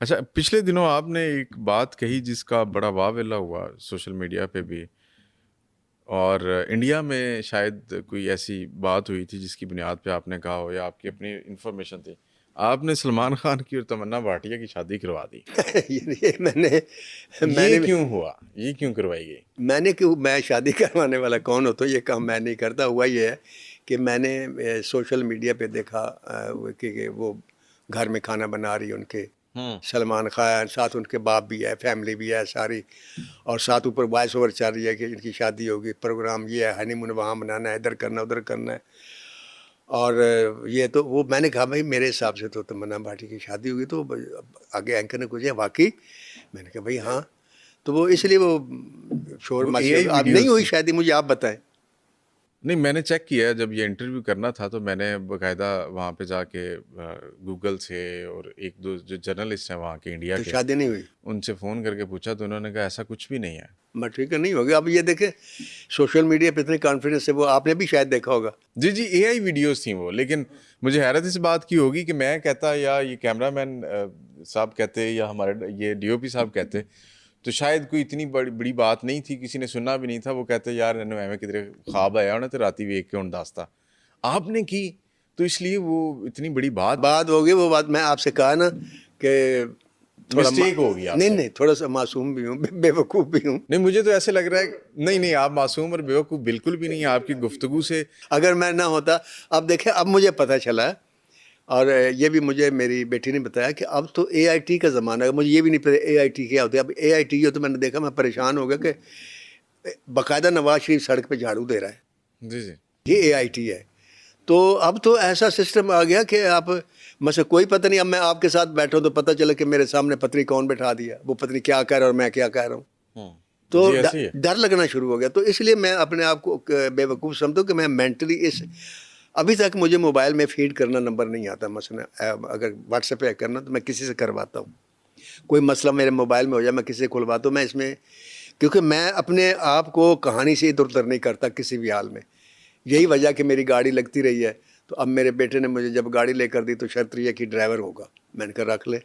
اچھا، پچھلے دنوں آپ نے ایک بات کہی جس کا بڑا واویلا ہوا سوشل میڈیا پہ بھی، اور انڈیا میں شاید کوئی ایسی بات ہوئی تھی جس کی بنیاد پہ آپ نے کہا ہو یا آپ کی اپنی انفارمیشن تھی، آپ نے سلمان خان کی اور تمنا بھاٹیہ کی شادی کروا دی. یہ میں یہ نے کیوں ہوا؟ یہ کیوں کروائی گئی؟ میں شادی کروانے والا کون ہوتا ہوں، یہ کام میں نہیں کرتا. ہوا یہ ہے کہ میں نے سوشل میڈیا پہ دیکھا کہ وہ گھر میں کھانا بنا رہی ہے ان کے سلمان خان، ساتھ ان کے باپ بھی ہے، فیملی بھی ہے ساری، اور ساتھ اوپر وائس اوور چل رہی ہے کہ ان کی شادی ہوگی، پروگرام یہ ہے، ہنی مون وہاں منانا ہے، ادھر کرنا ادھر کرنا ہے. اور یہ تو وہ میں نے کہا بھائی میرے حساب سے تو تمنا بھاٹی کی شادی ہوگی. تو آگے اینکر نے پوچھا واقعی؟ میں نے کہا بھائی ہاں. تو وہ اس لیے وہ شور وہ اے مچ آئی اب نہیں ویڈیوز ہوئی تھی. شادی، مجھے آپ بتائیں. نہیں، میں نے چیک کیا جب یہ انٹرویو کرنا تھا تو میں نے باقاعدہ وہاں پہ جا کے گوگل سے اور ایک دو جو جرنلسٹ ہیں وہاں کے انڈیا تو کے، شادی نہیں ہوئی. ان سے فون کر کے پوچھا تو انہوں نے کہا ایسا کچھ بھی نہیں ہے. میں ٹھیک ہے نہیں ہوگی. اب یہ دیکھیں سوشل میڈیا پہ اتنی کانفیڈنس ہے، وہ آپ نے بھی شاید دیکھا ہوگا. جی جی، اے آئی ویڈیوز تھیں وہ، لیکن مجھے حیرت اس بات کی ہوگی کہ میں کہتا یا یہ کیمرہ مین صاحب کہتے یا ہمارے یہ ڈی او پی صاحب کہتے تو شاید کوئی اتنی بڑی بات نہیں تھی، کسی نے سننا بھی نہیں تھا. وہ کہتے یار ایویں کدھر خواب آیا ہونا تو راتی ویک کے داستا آپ نے کی، تو اس لیے وہ اتنی بڑی بات ہوگی. وہ بات میں آپ سے کہا نا کہ تھوڑا مسٹیک ہوگی آپ سے. نہیں تھوڑا سا معصوم بھی ہوں، بے وقوف بھی ہوں. نہیں، مجھے تو ایسے لگ رہا ہے نہیں آپ معصوم اور بیوقوف بالکل بھی نہیں. آپ کی گفتگو سے اگر میں نہ ہوتا، اب دیکھیں اب مجھے پتہ چلا، اور یہ بھی مجھے میری بیٹی نے بتایا کہ اب تو اے آئی ٹی کا زمانہ ہے. مجھے یہ بھی نہیں پتا اے آئی ٹی کیا ہوتا ہے. اب اے آئی ٹی ہو تو میں نے دیکھا، میں پریشان ہو گیا کہ باقاعدہ نواز شریف سڑک پہ جھاڑو دے رہا ہے. جی جی یہ اے آئی ٹی ہے. تو اب تو ایسا سسٹم آ گیا کہ آپ مجھے کوئی پتہ نہیں. اب میں آپ کے ساتھ بیٹھا ہوں تو پتہ چلا کہ میرے سامنے پتری کون بٹھا دیا، وہ پتری کیا کہہ رہا ہے اور میں کیا کہہ رہا ہوں. تو جی ایسے ہی ہے. ڈر لگنا شروع ہو گیا. تو اس لیے میں اپنے آپ کو بے وقوف سمجھتا ہوں کہ میں مینٹلی ابھی تک مجھے موبائل میں فیڈ کرنا نمبر نہیں آتا. مثلا اگر واٹس ایپ پہ کرنا تو میں کسی سے کرواتا ہوں. کوئی مسئلہ میرے موبائل میں ہو جائے میں کسی سے کھلواتا ہوں. میں اس میں کیونکہ میں اپنے آپ کو کہانی سے ادھر ادھر نہیں کرتا کسی بھی حال میں. یہی وجہ کہ میری گاڑی لگتی رہی ہے. تو اب میرے بیٹے نے مجھے جب گاڑی لے کر دی تو شرط یہ کہ ڈرائیور ہوگا. میں نے کہا رکھ لے.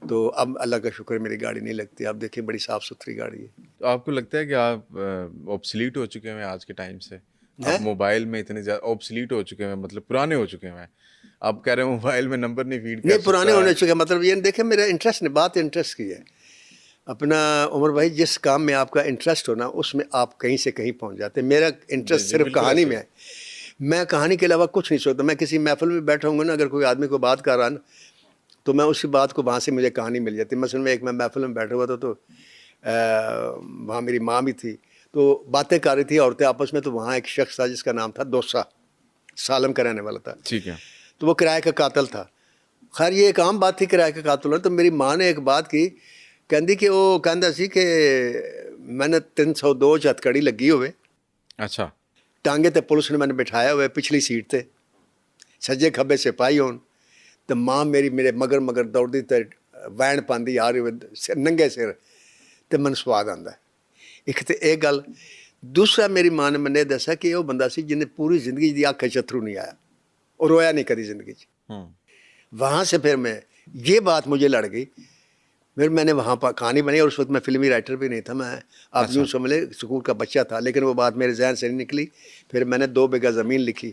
تو اب اللہ کا شکر میری گاڑی نہیں لگتی. آپ دیکھیں بڑی صاف ستھری گاڑی ہے. تو آپ کو لگتا ہے کہ آپ اوبسلیٹ ہو چکے ہیں آج کے ٹائم سے؟ آپ موبائل میں اتنے زیادہ اوبسلیٹ ہو چکے ہیں، مطلب پرانے ہو چکے ہیں؟ آپ کہہ رہے ہیں موبائل میں نمبر نہیں فیڈ کر نہیں پرانے سکتا. ہونے چکے. مطلب یہ دیکھیں میرا انٹرسٹ نے بات انٹرسٹ کی ہے. اپنا عمر بھائی جس کام میں آپ کا انٹرسٹ ہونا اس میں آپ کہیں سے کہیں پہنچ جاتے ہیں. میرا انٹرسٹ صرف کہانی میں ہے. میں کہانی کے علاوہ کچھ نہیں سوچتا. میں کسی محفل میں بیٹھا ہوں گا نا، اگر کوئی آدمی کو بات کر رہا نا تو میں اسی بات کو وہاں سے مجھے کہانی مل جاتی. مثلا میں محفل میں بیٹھا ہوا تھا تو وہاں میری ماں بھی تھی، تو باتیں کر رہی تھی عورتیں آپس میں. تو وہاں ایک شخص تھا جس کا نام تھا دوسا، سالم کا رہنے والا تھا. ٹھیک ہے. تو وہ کرائے کا قاتل تھا. خیر یہ ایک عام بات تھی کرائے کا قاتل ہونا. تو میری ماں نے ایک بات کی، کہندی کہ وہ کہندا سی کہ میں نے 302 ہتھکڑی لگی ہوئے. اچھا. ٹانگے تے پولیس نے میں نے بٹھایا ہوئے پچھلی سیٹ تے، سجے کھبے سپاہی ہون. تو ماں میری میرے مگر دوڑتی تے وین پاندی آ رہی ہوئے ننگے سر. تو من سواد آتا ہے. ایک تو یہ گل. دوسرا میری ماں نے میں دسا کہ وہ بندہ سی جن نے پوری زندگی دی آنکھ چترو نہیں آیا اور رویا نہیں کری زندگی. وہاں سے پھر میں یہ بات مجھے لڑ گئی. پھر میں نے وہاں پر کہانی بنی، اور اس وقت میں فلمی رائٹر بھی نہیں تھا. میں آپ یوں سمجھ لیں اسکول کا بچہ تھا، لیکن وہ بات میرے ذہن سے نہیں نکلی. پھر میں نے 2 بیگھہ زمین لکھی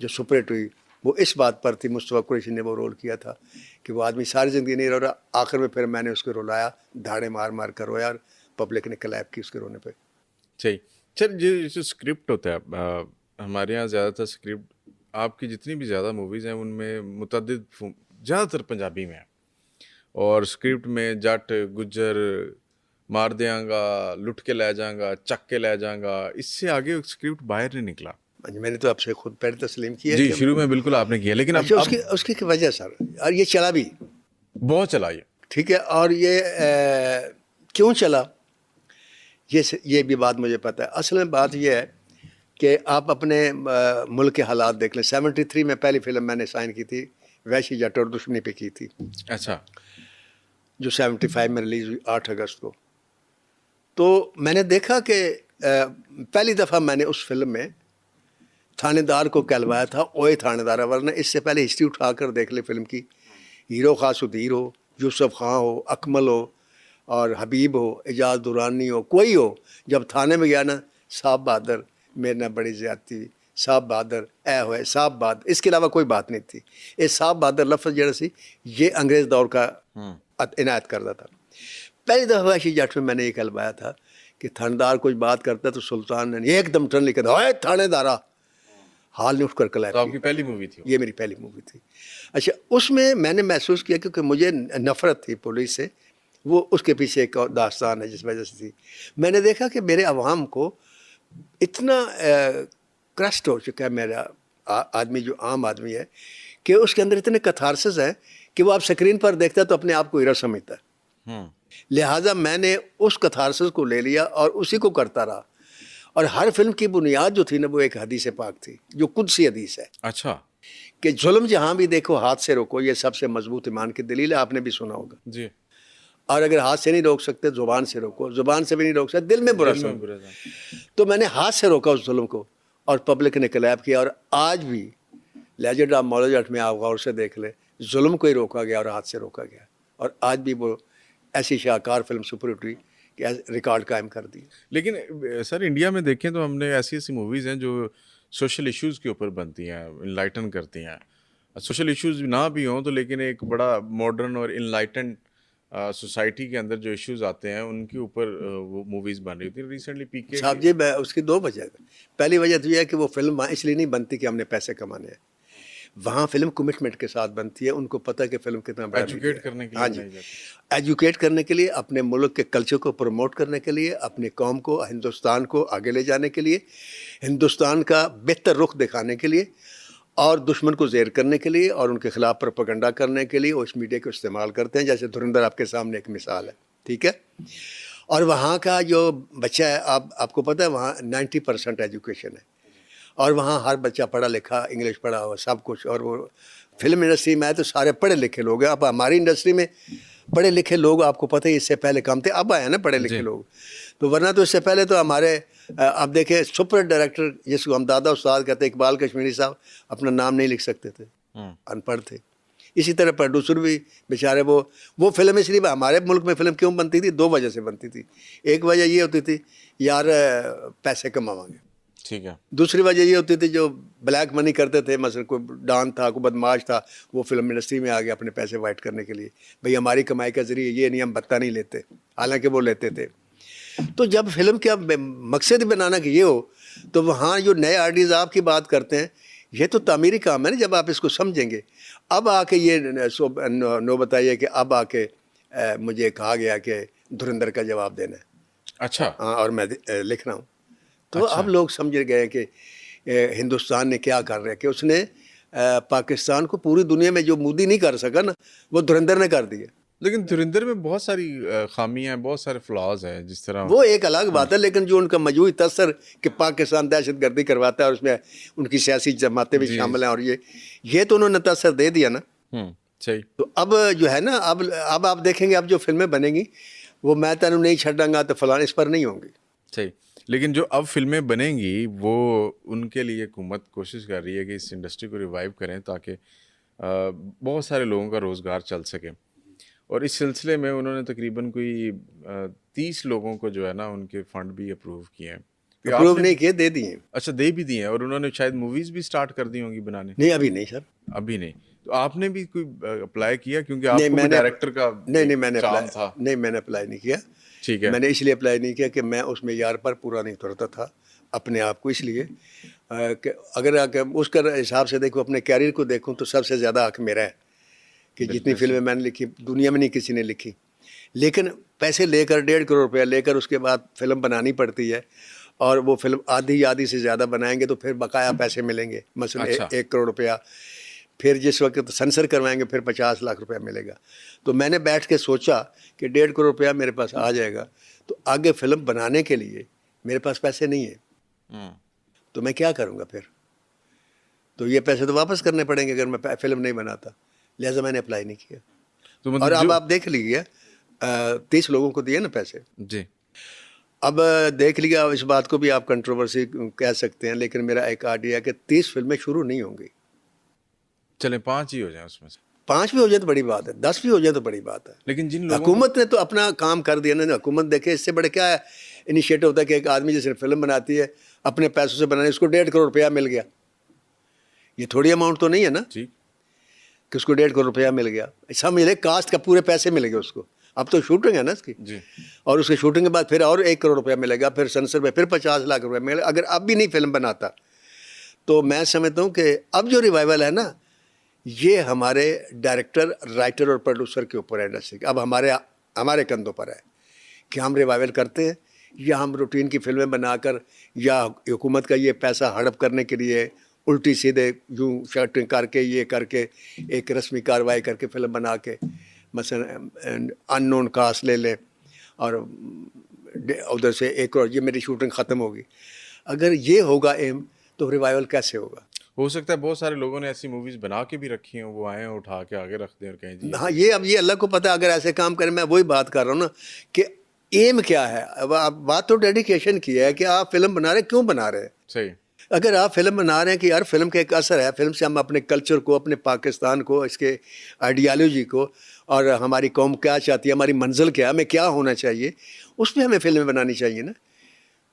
جو سپر ہٹ ہوئی. وہ اس بات پر تھی، مصطفیٰ قریشی نے وہ رول کیا تھا کہ وہ آدمی ساری زندگی نہیں رو رہا. آخر میں پھر میں نے اس کو رلایا، دھاڑے مار مار کر رویا، اور پبلک نے کلیپ کی اس کے رونے پہ. چل جو اسکرپٹ ہوتا ہے ہمارے یہاں زیادہ تر اسکرپٹ، آپ کی جتنی بھی زیادہ موویز ہیں ان میں متعدد زیادہ تر پنجابی میں ہیں، اور اسکرپٹ میں جٹ گجر مار دیاں گا، لٹ کے لے جاؤں گا، چک کے لے جاؤں گا، اس سے آگے اسکرپٹ باہر نہیں نکلا. میں نے تو آپ سے خود پہلے تسلیم کیا جی کہ شروع میں بالکل آپ نے کیا، لیکن اب اچھا اس کی وجہ سر، اور یہ چلا بھی بہت چلا یہ. ٹھیک ہے. اور یہ کیوں چلا یہ بھی بات مجھے پتہ ہے. اصل میں بات یہ ہے کہ آپ اپنے ملک کے حالات دیکھ لیں. 73 میں پہلی فلم میں نے سائن کی تھی وحشی جٹ اور دشمنی پہ کی تھی. اچھا. جو 75 میں ریلیز ہوئی 8 اگست کو. تو میں نے دیکھا کہ پہلی دفعہ میں نے اس فلم میں تھانے دار کو کہلوایا تھا اوئے تھانے دار، ورنہ اس سے پہلے ہسٹری اٹھا کر دیکھ لے فلم کی. ہیرو خاص ادھیر ہو، یوسف خان ہو، اکمل ہو اور حبیب ہو، اعجاز درانی ہو، کوئی ہو، جب تھانے میں گیا نا، صاحب بہادر میرے نہ بڑی زیادتی ہوئی، صاحب بہادر اے ہوئے صاحب بہادر، اس کے علاوہ کوئی بات نہیں تھی. یہ صاحب بہادر لفظ جڑا سی یہ انگریز دور کا عنایت کردہ تھا. پہلی دفعہ وحشی جٹ میں نے یہ کلمایا تھا کہ تھاندار کچھ بات کرتا تو سلطان نے ایک دم ٹرن لکھا تھا، اوے تھانے دارا، حال نے اٹھ کر کلیپ تو آپ کی. کی پہلی مووی تھی وہ؟ یہ میری پہلی مووی تھی. اچھا اس میں نے محسوس کیا کیونکہ مجھے نفرت تھی پولیس سے، وہ اس کے پیچھے ایک اور داستان ہے جس وجہ سے تھی. میں نے دیکھا کہ میرے عوام کو اتنا کرسٹ ہو چکا ہے میرا آدمی، جو عام آدمی ہے، کہ اس کے اندر اتنے کتھارسس ہیں کہ وہ آپ سکرین پر دیکھتا ہے تو اپنے آپ کو ہیرو سمجھتا ہے. لہٰذا میں نے اس کتھارسس کو لے لیا اور اسی کو کرتا رہا. اور ہر فلم کی بنیاد جو تھی نا وہ ایک حدیث پاک تھی جو قدسی حدیث ہے. اچھا. کہ ظلم جہاں بھی دیکھو ہاتھ سے روکو، یہ سب سے مضبوط ایمان کی دلیل ہے، آپ نے بھی سنا ہوگا. جی. اور اگر ہاتھ سے نہیں روک سکتے زبان سے روکو، زبان سے بھی نہیں روک سکتے دل میں برا سمجھو. تو میں نے ہاتھ سے روکا اس ظلم کو اور پبلک نے کلیپ کیا. اور آج بھی لیجنڈ آف مولا جٹ میں آپ غور سے دیکھ لیں، ظلم کو ہی روکا گیا اور ہاتھ سے روکا گیا. اور آج بھی وہ ایسی شاہکار فلم سپر ہٹ ہوئی کہ ریکارڈ قائم کر دی. لیکن سر انڈیا میں دیکھیں تو ہم نے ایسی ایسی موویز ہیں جو سوشل ایشوز کے اوپر بنتی ہیں، انلائٹن کرتی ہیں. سوشل ایشوز نہ بھی ہوں تو لیکن ایک بڑا ماڈرن اور انلائٹنڈ سوسائٹی کے اندر جو ایشوز آتے ہیں ان کے اوپر وہ موویز بن رہی تھی. ریسنٹلی پی کے صاحب جی اس کی دو وجہ ہے. پہلی وجہ تو یہ ہے کہ وہ فلم وہاں اس لیے نہیں بنتی کہ ہم نے پیسے کمانے ہیں، وہاں فلم کمٹمنٹ کے ساتھ بنتی ہے. ان کو پتہ ہے کہ فلم کتنا بڑا ایجوکیٹ کرنے کے لیے. ہاں جی، ایجوکیٹ کرنے کے لیے، اپنے ملک کے کلچر کو پروموٹ کرنے کے لیے، اپنی قوم کو، ہندوستان کو آگے لے جانے کے لیے، ہندوستان کا بہتر رخ دکھانے کے لیے، اور دشمن کو زیر کرنے کے لیے اور ان کے خلاف پروپیگنڈا کرنے کے لیے وہ اس میڈیا کو استعمال کرتے ہیں. جیسے دھرندر آپ کے سامنے ایک مثال ہے، ٹھیک ہے. اور وہاں کا جو بچہ ہے، آپ کو پتہ ہے وہاں 90% ایجوکیشن ہے، اور وہاں ہر بچہ پڑھا لکھا، انگلش پڑھا ہوا سب کچھ. اور وہ فلم انڈسٹری میں آئے تو سارے پڑھے لکھے لوگ ہیں. اب ہماری انڈسٹری میں پڑھے لکھے لوگ آپ کو پتہ ہے اس سے پہلے کم تھے، اب آئے نا پڑھے لکھے لوگ. تو ورنہ تو اس سے پہلے تو ہمارے آپ دیکھیں سپر ڈائریکٹر جس کو ہم دادا استاد کہتے ہیں، اقبال کشمیری صاحب اپنا نام نہیں لکھ سکتے تھے، ان پڑھ تھے. اسی طرح پروڈیوسر بھی بیچارے وہ فلم اس لیے ہمارے ملک میں فلم کیوں بنتی تھی؟ دو وجہ سے بنتی تھی. ایک وجہ یہ ہوتی تھی یار پیسے کماؤں گے، ٹھیک ہے. دوسری وجہ یہ ہوتی تھی جو بلیک منی کرتے تھے، مثلا کوئی ڈان تھا، کوئی بدماش تھا، وہ فلم انڈسٹری میں آ گیا اپنے پیسے وائٹ کرنے کے لیے. بھئی ہماری کمائی کا ذریعہ یہ نہیں، ہم بتہ نہیں لیتے، حالانکہ وہ لیتے تھے. تو جب فلم کا مقصد بنانا کہ یہ ہو تو وہاں جو نئے آئیڈیاز آپ کی بات کرتے ہیں یہ تو تعمیری کام ہے نا. جب آپ اس کو سمجھیں گے، اب آ کے یہ نو بتائیے کہ اب آ کے مجھے کہا گیا کہ دھرندر کا جواب دینا ہے. اچھا. ہاں، اور میں لکھ رہا ہوں. تو اب لوگ سمجھ گئے کہ ہندوستان نے کیا کر رہا ہے، کہ اس نے پاکستان کو پوری دنیا میں جو مودی نہیں کر سکا نا وہ دھرندر نے کر دیا. لیکن دھرندر میں بہت ساری خامیاں ہیں، بہت سارے فلاز ہیں. جس طرح وہ ایک الگ بات ہے، لیکن جو ان کا مجموعی تاثر کہ پاکستان دہشت گردی کرواتا ہے اور اس میں ان کی سیاسی جماعتیں بھی شامل ہیں، اور یہ تو انہوں نے تاثر دے دیا نا. صحیح. تو اب جو ہے نا اب آپ دیکھیں گے اب جو فلمیں بنیں گی وہ میں تینوں نہیں چھڈاں گا تو فلاں اس پر نہیں ہوں گی. صحیح. لیکن جو اب فلمیں بنیں گی وہ ان کے لیے حکومت کوشش کر رہی ہے کہ اس انڈسٹری کو ریوائیو کریں تاکہ بہت سارے لوگوں کا روزگار چل سکے. اور اس سلسلے میں انہوں نے تقریباً کوئی 30 لوگوں کو جو ہے نا ان کے فنڈ بھی اپروو کیے ہیں. اپروو نہیں کیے، دے دیے. اچھا، دے بھی دیے ہیں. اور انہوں نے شاید موویز بھی سٹارٹ کر دی ہوں گی بنانے. نہیں ابھی نہیں سر، ابھی نہیں. تو آپ نے بھی کوئی اپلائی کیا؟ کیونکہ آپ کو بھی ڈائریکٹر کا چان تھا. نہیں میں نے اپلائی نہیں کیا. ٹھیک ہے. میں نے اس لیے اپلائی نہیں کیا کہ میں اس معیار پر پورا نہیں اترتا تھا اپنے آپ کو. اس لیے کہ اگر اس کا حساب سے دیکھوں، اپنے کیریئر کو دیکھوں تو سب سے زیادہ حق میرا ہے کہ جتنی فلمیں میں نے لکھی دنیا میں نہیں کسی نے لکھی. لیکن پیسے لے کر 1.5 کروڑ روپیہ لے کر اس کے بعد فلم بنانی پڑتی ہے، اور وہ فلم آدھی سے زیادہ بنائیں گے تو پھر بقایا پیسے ملیں گے. مثلا 1 کروڑ روپیہ، پھر جس وقت سنسر کروائیں گے پھر 50 لاکھ روپیہ ملے گا. تو میں نے بیٹھ کے سوچا کہ 1.5 کروڑ روپیہ میرے پاس آ جائے گا تو آگے فلم بنانے کے لیے میرے پاس پیسے نہیں ہیں، تو میں کیا کروں گا پھر؟ تو یہ پیسے تو واپس کرنے پڑیں گے اگر میں فلم نہیں بناتا. لہٰذا میں نے اپلائی نہیں کیا. اور اب آپ دیکھ لیجیے 30 لوگوں کو دیے نا پیسے. جی. اب دیکھ لیا، اس بات کو بھی آپ کنٹروورسی کہہ سکتے ہیں، لیکن میرا ایک آئیڈیا ہے کہ 30 فلمیں شروع نہیں ہوں گی. چلیں 5 ہی ہو جائیں اس میں سے. 5 بھی ہو جائے تو بڑی بات ہے, 10 بھی ہو جائے تو بڑی بات ہے. لیکن جن لوگوں حکومت نے تو اپنا کام کر دیا نا. حکومت دیکھے اس سے بڑے کیا انیشیٹو ہوتا ہے کہ ایک آدمی جیسے فلم بناتی ہے اپنے پیسوں سے بنانے, اس کو 1.5 کروڑ روپیہ مل گیا. یہ تھوڑی اماؤنٹ تو نہیں ہے نا ٹھیک کہ اس کو 1.5 کروڑ روپیہ مل گیا. سمجھ لے کاسٹ کا پورے پیسے ملے گے اس کو. اب تو شوٹنگ ہے نا اس کی, جی اور اس کی شوٹنگ کے بعد پھر اور 1 کروڑ روپیہ ملے گا, پھر سنسر پہ پھر 50 لاکھ روپیہ ملے گا. اگر اب بھی نہیں فلم بناتا تو میں سمجھتا ہوں کہ اب جو ریوائول ہے نا یہ ہمارے ڈائریکٹر, رائٹر اور پروڈیوسر کے اوپر ہے انڈسٹری. اب ہمارے کندھوں پر ہے کہ ہم ریوائول کرتے ہیں یا ہم روٹین کی فلمیں بنا کر, یا حکومت کا یہ پیسہ ہڑپ کرنے کے لیے الٹی سیدھے یوں شرٹنگ کر کے یہ کر کے ایک رسمی کارروائی کر کے فلم بنا کے مثلا ان نون کاسٹ لے لیں اور ادھر سے 1 کروڑ یہ میری شوٹنگ ختم ہوگی. اگر یہ ہوگا ایم تو ریوائول کیسے ہوگا؟ ہو سکتا ہے بہت سارے لوگوں نے ایسی موویز بنا کے بھی رکھی ہیں, وہ آئیں اٹھا کے آگے رکھ دیں اور کہیں جی ہاں یہ اب یہ اللہ کو پتہ. اگر ایسے کام کریں, میں وہی بات کر رہا ہوں نا کہ ایم کیا ہے. اب آپ بات تو ڈیڈیکیشن کی ہے کہ آپ فلم بنا رہے ہیں, کیوں بنا رہے ہیں؟ صحیح. اگر آپ فلم بنا رہے ہیں کہ یار فلم کا ایک اثر ہے, فلم سے ہم اپنے کلچر کو, اپنے پاکستان کو, اس کے آئیڈیالوجی کو, اور ہماری قوم کیا چاہتی ہے, ہماری منزل کیا ہے, ہمیں کیا ہونا چاہیے, اس پہ ہمیں فلمیں بنانی چاہیے نا.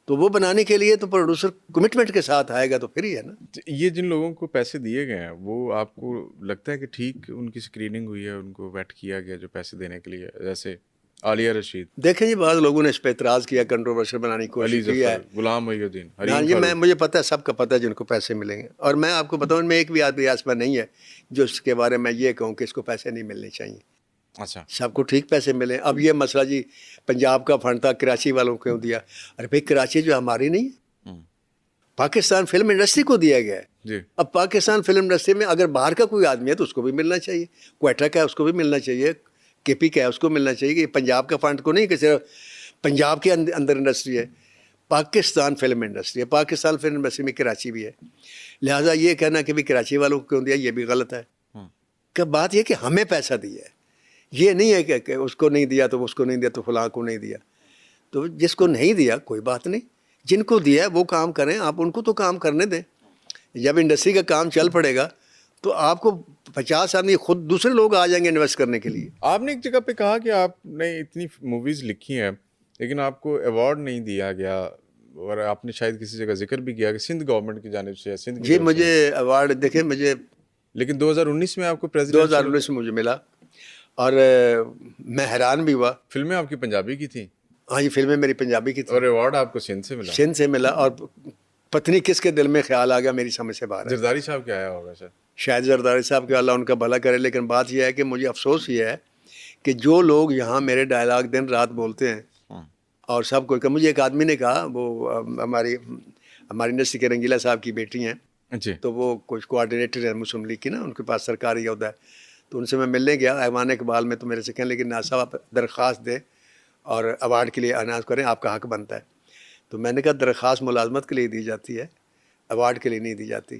تو وہ بنانے کے لیے تو پروڈیوسر کمٹمنٹ کے ساتھ آئے گا تو پھر ہی ہے نا. یہ جن لوگوں کو پیسے دیے گئے ہیں وہ آپ کو لگتا ہے کہ ٹھیک ان کی اسکریننگ ہوئی ہے, ان کو ویٹ کیا گیا جو پیسے دینے کے لیے, جیسے عالیہ رشید, دیکھیں جی بعض لوگوں نے اس پہ اعتراض کیا, کنٹروورشل بنانے کی علی کوشش کی ہے. ظفر, غلام محی الدین, ہاں حریم جی, فاروق. مجھے پتہ ہے, سب کا پتہ ہے جن کو پیسے ملیں گے. اور میں آپ کو بتاؤں ان میں ایک بھی آدمی ایسا نہیں ہے جو اس کے بارے میں یہ کہوں کہ اس کو پیسے نہیں ملنے چاہیے. اچھا, سب کو ٹھیک پیسے ملیں. اب یہ مسئلہ جی پنجاب کا فنڈ تھا, کراچی والوں کو کیوں دیا؟ ارے بھائی کراچی جو ہماری نہیں ہے, پاکستان فلم انڈسٹری کو دیا گیا ہے. جی اب پاکستان فلم انڈسٹری میں اگر باہر کا کوئی آدمی ہے تو اس کو بھی ملنا چاہیے. کوئٹہ کا ہے اس کو بھی ملنا چاہیے, کے پی کا ہے اس کو ملنا چاہیے. کہ پنجاب کا فنڈ کو نہیں کہ صرف پنجاب کے اندر انڈسٹری ہے, پاکستان فلم انڈسٹری ہے. پاکستان فلم انڈسٹری میں کراچی بھی ہے. لہٰذا یہ کہنا کہ بھی کراچی والوں کو کیوں دیا, یہ بھی غلط ہے. کہ بات یہ کہ ہمیں پیسہ دیا ہے, یہ نہیں ہے کہ اس کو نہیں دیا تو اس کو نہیں دیا تو فلاں کو نہیں دیا. تو جس کو نہیں دیا کوئی بات نہیں, جن کو دیا ہے وہ کام کریں, آپ ان کو تو کام کرنے دیں. جب انڈسٹری کا کام چل پڑے گا تو آپ کو 50 آدمی خود دوسرے لوگ آ جائیں گے انویسٹ کرنے کے لیے. آپ نے ایک جگہ پہ کہا کہ آپ نے اتنی موویز لکھی ہیں لیکن آپ کو ایوارڈ نہیں دیا گیا, اور آپ نے شاید کسی جگہ ذکر بھی کیا کہ سندھ گورنمنٹ کی جانب سے, سندھ کی جی طرف مجھے ایوارڈ دیکھیں, مجھے لیکن 2019 میں آپ کو پریزیڈنٹ 2019 میں مجھے ملا اور میں حیران بھی ہوا. فلمیں آپ کی پنجابی کی تھیں ہاں یہ فلمیں میری پنجابی کی تھیں اور ایوارڈ آپ کو سندھ سے ملا. سندھ سے ملا, اور پتنی کس کے دل میں خیال آ گیا میری سمجھ سے باہر ہے. زرداری صاحب کیا آیا ہوگا سر؟ شاید زرداری صاحب کے اللہ ان کا بھلا کرے. لیکن بات یہ ہے کہ مجھے افسوس یہ ہے کہ جو لوگ یہاں میرے ڈائلاگ دن رات بولتے ہیں اور سب کو, مجھے ایک آدمی نے کہا, وہ ہماری انڈسٹری کے رنگیلا صاحب کی بیٹی ہیں, جی تو وہ کچھ کوآرڈینیٹر ہیں مسلم لیگ کی نا, ان کے پاس سرکاری عہدہ ہے. تو ان سے میں ملنے گیا ایوان اقبال میں, تو میرے سے کہنے لگے ناز صاحب آپ درخواست دیں اور ایوارڈ کے لیے اناؤنس کریں, آپ کا حق بنتا ہے. تو میں نے کہا درخواست ملازمت کے لیے دی جاتی ہے, ایوارڈ کے لیے نہیں دی جاتی.